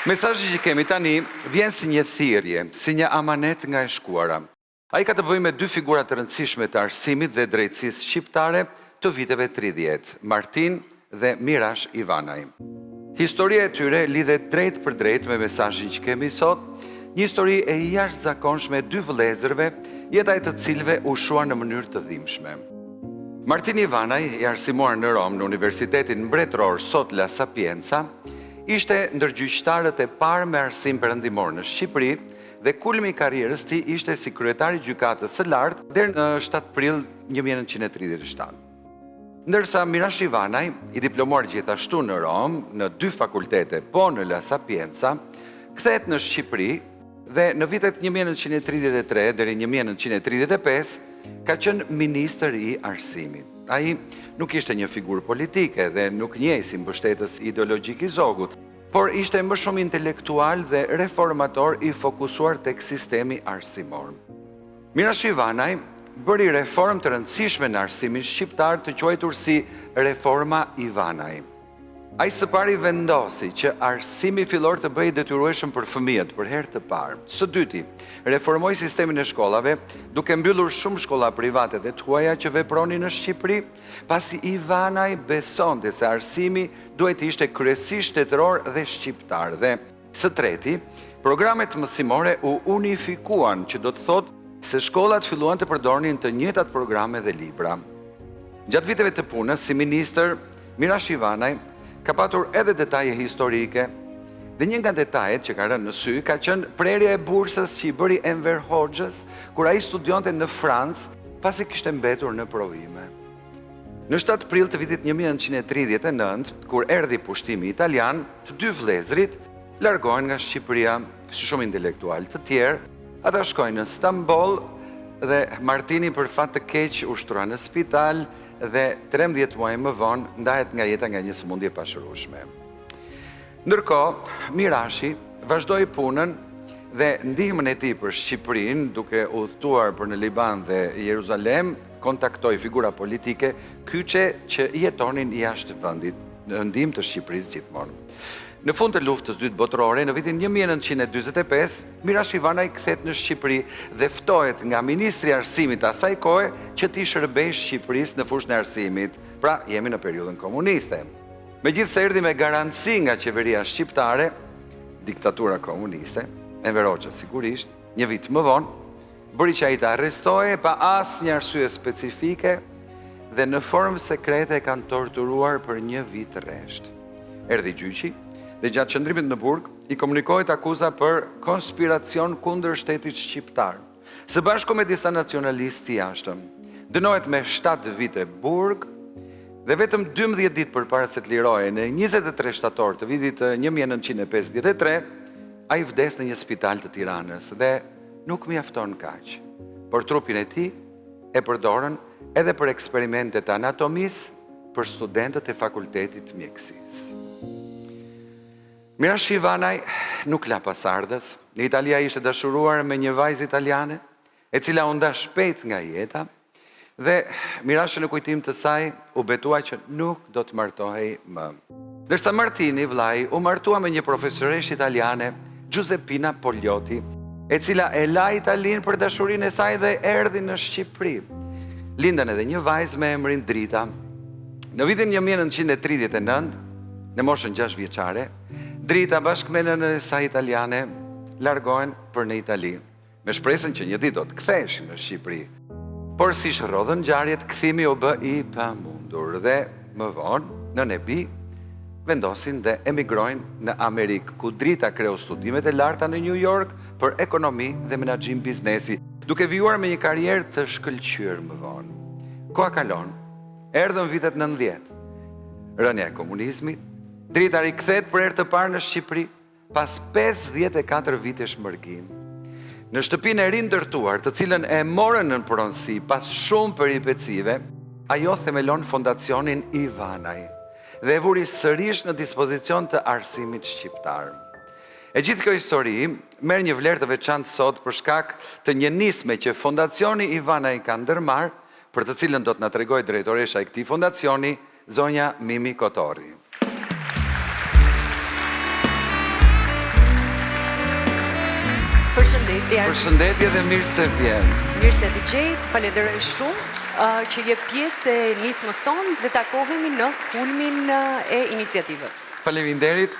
Mesazhi që kemi tani vjen si një thirrje, si një amanet nga e shkuara. Ai ka të bëjë me dy figura të rëndësishme të arsimit dhe drejtësisë shqiptare të viteve 30, Martin dhe Mirash Ivanaj. Historia e tyre lidhet drejt për drejt me mesazhin që kemi sot, një histori e jashtëzakonshme e dy vëllezërve, jeta e të cilëve u shuan në mënyrë të dhimbshme. Martin Ivanaj, i arsimuar në Rom në Universitetin Mbretëror sot La Sapienza, ishte ndër gjyqtarët e parë me arsim perëndimor në Shqipëri dhe kulmi i karrierës tij ishte si kryetari i gjykatës së lartë deri në 7 prill 1937. Ndërsa Mirash Ivanaj, i diplomuar gjithashtu në Rom, në 2 fakultete, po në La Sapienza, kthehet në Shqipëri dhe në vitet 1933 deri 1935 ka qenë ministër i arsimit. Ai nuk ishte një figurë politike dhe nuk njeh si mbështetës ideologjik i zogut, por ishte më shumë intelektual dhe reformator i fokusuar tek sistemi arsimor. Mirash Ivanaj bëri reformë të rëndësishme në arsimin shqiptar të quajtur si reforma Ivanaj. Ai së pari vendosi që arsimi fillor të bëhej detyrueshëm për fëmijët për herë të parë. Së dyti, reformoi sistemin e shkollave, duke mbyllur shumë shkolla private dhe të huaja që vepronin në Shqipëri, pasi Ivanaj besonte se arsimi duhet të ishte kryesisht shtetëror dhe shqiptar. Dhe së treti, programet mësimore u unifikuan, që do të thotë se shkollat filluan të përdornin të njëjtat programe dhe libra. Gjatë viteve të punës si ministër, Mirash Ivanaj ka patur edhe detaje historike, dhe një nga detajet që ka rënë në sy ka qenë prerja e bursës që i bëri Enver Hoxhës kur ai studionte në Francë pasi kishte mbetur në provime. Në 7 prill të vitit 1939, kur erdhi pushtimi italian, të dy vëllezërit largohen nga Shqipëria, si shumë intelektual të tjerë, ata shkojnë në Stamboll dhe Martini për fat të keq u shtrua në spital dhe 13 muaj më vonë ndahet nga jeta nga një sëmundje pashërueshme. Ndërkohë, Mirashi vazhdoi punën dhe ndihmën e tij për Shqipërinë, duke udhëtuar për në Liban dhe Jeruzalem, kontaktoi figura politike kyçe që jetonin jashtë vendit, në ndihmë të Shqipërisë gjithmonë. Në fund të luftës dytë botërore, në vitin 1945, Mirash Ivanaj kthehet në Shqipëri dhe ftohet nga ministri i arsimit asaj kohe që t'i shërbejë Shqipërisë në fushën e arsimit. Pra, jemi në periudhën komuniste. Megjithse erdhi me garanci nga qeveria shqiptare, diktatura komuniste, Enver Hoxha sigurisht, një vit më vonë, bëri që ai të arrestohej pa asnjë arsye specifike dhe në formë sekrete e kanë torturuar për një vit rresht. Erdhi gjyqi dhe gjatë qëndrimit në burg i komunikohet akuza për konspiracion kundër shtetit shqiptar, së bashku me disa nacionalistë jashtëm. Dënohet me 7 vite burg dhe vetëm 12 ditë përpara se të lirohej në 23 shtator të vitit 1953, ai vdes në një spital të Tiranës dhe nuk mjafton kaq. Por trupin e tij e përdorën edhe për eksperimentet anatomisë për studentët e fakultetit mjekësisë. Mirash Ivanaj nuk la pasardhës. Në Italia ishte dashuruar me një vajzë italiane, e cila u nda shpejt nga jeta, dhe Mirash në kujtim të saj u betua që nuk do të martohej më. Ndërsa Martini, vllai, u martua me një profesoresh italiane, Giuseppina Poliotti, e cila e la Italinë për dashurinë e saj dhe erdhi në Shqipëri. Lindën edhe një vajzë me emrin Drita. Në vitin 1939, në moshën 6 vjeçare, Drita bashkë me nënën e saj italiane largohen për në Itali, me shpresën që një ditë do të ktheheshin në Shqipëri. Por si shërrodhën ngjarjet, kthimi u bë i pamundur dhe më vonë, nënë e bi vendosin dhe emigrojnë në Amerikë, ku Drita kreu studimet e larta në New York për ekonomi dhe menaxhim biznesi, duke vijuar me një karrierë të shkëlqyer më vonë. Koha kalon, erdhën vitet 90, rënja e komunizmit, Drita rikthehet për herë të parë në Shqipëri pas 54 vitesh mërgim. Në shtëpinë e rindërtuar, të cilën e morën në pronësi pas shumë peripecive, ajo themelon fondacionin Ivanaj dhe e vuri sërish në dispozicion të arsimit shqiptar. E gjithë kjo histori merr një vlerë të veçantë sot për shkak të një nisme që fondacioni Ivanaj ka ndërmarrë, për të cilën do të na tregojë drejtoresha e këtij fondacioni, zonja Mimi Kotorri. Përshëndetje. Përshëndetje dhe mirë se vjen. Mirë se të gjejt, falenderoj shumë që je pjesë e nismës tonë dhe takohemi në kulmin e iniciativës. Faleminderit.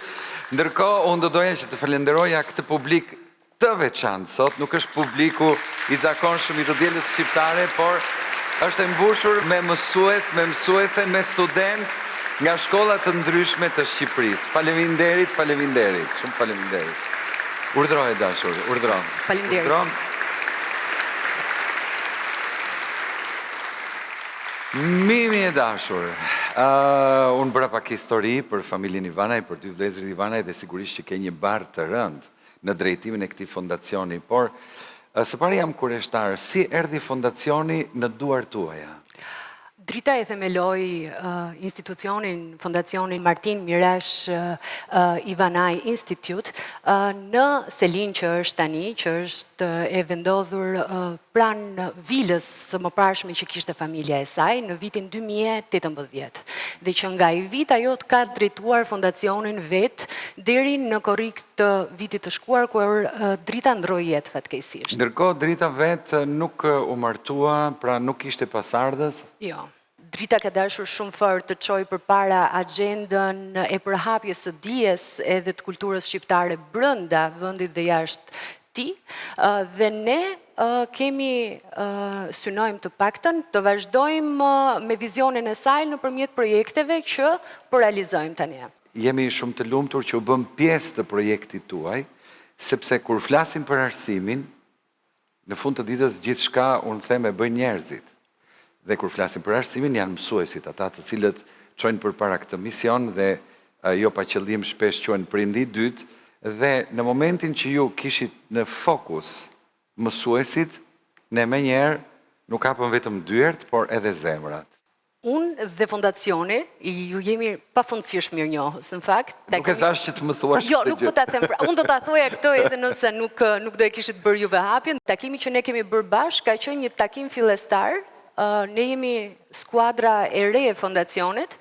Ndërkohë, unë do doja që të falenderoja këtë publik të veçantë sot. Nuk është publiku i zakonshëm i të dielës shqiptare, por është e mbushur me mësues, me mësuese, me student nga shkollat të ndryshme të Shqipërisë. Faleminderit, faleminderit, shumë faleminderit. Urdhëroj dashur, urdhëron. Faleminderit. Urdhëron. Mimi e dashur, unë bëra pak histori për familjen Ivanaj, për dy vëllezërit Ivanaj dhe sigurisht që ke një barë të rënd në drejtimin e këtij fondacioni, por së pari jam kureshtar, si erdhi fondacioni në duart tuaja? Drita e themeloi institucionin, fondacionin Martin Mirash Ivanaj Institute në Selin që është tani, që është e vendodhur pranë vilës së mëparshme që kishte familja e saj në vitin 2018. Dhe që nga i vit ajo të ka drejtuar fondacionin vetë deri në korrik të vitit të shkuar, kur Drita ndroi jetë fatkeqësisht. Ndërkohë Drita vetë nuk u martua, pra nuk ishte pasardhës? Jo. Drita ka dashur shumë fort të çojë përpara agjendën e përhapjes së dijes edhe të kulturës shqiptare brenda vendit dhe jashtë tij, dhe ne kemi synojmë të paktën të vazhdojmë me vizionin e saj nëpërmjet projekteve që po realizojmë tani. Jemi shumë të lumtur që u bëm pjesë të projektit tuaj, sepse kur flasim për arsimin, në fund të ditës gjithçka unë them e bëjnë njerëzit. Dhe kur flasim për arsimin, janë mësuesit, ata të cilët çojnë përpara këtë mision dhe jo pa qëllim shpesh quhen prindi i dytë, dhe në momentin që ju kishit në fokus mësuesit, ne menjëherë nuk hapëm vetëm dyert, por edhe zemrat. Unë dhe fondacioni, ju jemi pafundësisht mirënjohës, në fakt. Nuk e thash që të më thuash Jo, këtë nuk po ta them. Unë do ta thoja këtë edhe nëse nuk do e kishit bërë juve hapjen. Takimi që ne kemi bërë bashkë ka qenë një takim fillestar. Ne jemi skuadra e re e fondacionit,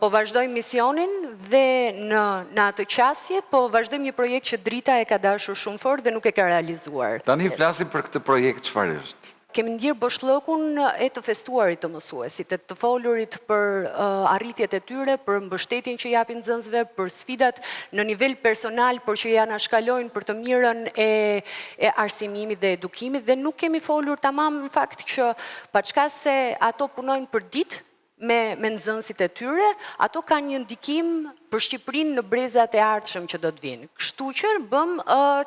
po vazhdojmë misionin dhe në atë qasje, po vazhdojmë një projekt që Drita e ka dashur shumë fort dhe nuk e ka realizuar. Tani flasim për këtë projekt, çfarë është? Kemi ndjerë boshllëkun e të festuarit të mësuesit, e të folurit për arritjet e tyre, për mbështetjen që japin nxënësve, për sfidat në nivel personal, por që ja na shkalojnë për të mirën e arsimimit dhe edukimit, dhe nuk kemi folur tamam në fakt që paçka se ato punojnë për ditë me nxënësit e tyre, ato kanë një ndikim për Shqipërinë në brezat e ardhshëm që do të vinë. Kështu që bëm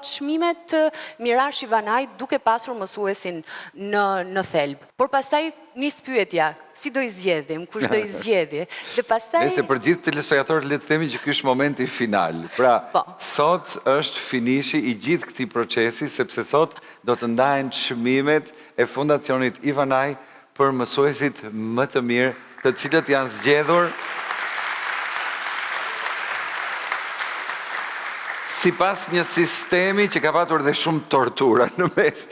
çmimet Mirash Ivanaj duke pasur mësuesin në thelb. Por pastaj nis pyetja, si do i zgjedhim, kush do i zgjedhë? Dhe pastaj Nëse për gjithë telespektatorët le të themi që ky është momenti final. Pra, sot është finishi i gjithë këtij procesi, sepse sot do të ndahen çmimet e Fondacionit Ivanaj për mësuesit më të mirë, të cilët janë zgjedhur sipas një sistemi që ka patur dhe shumë tortura në mes.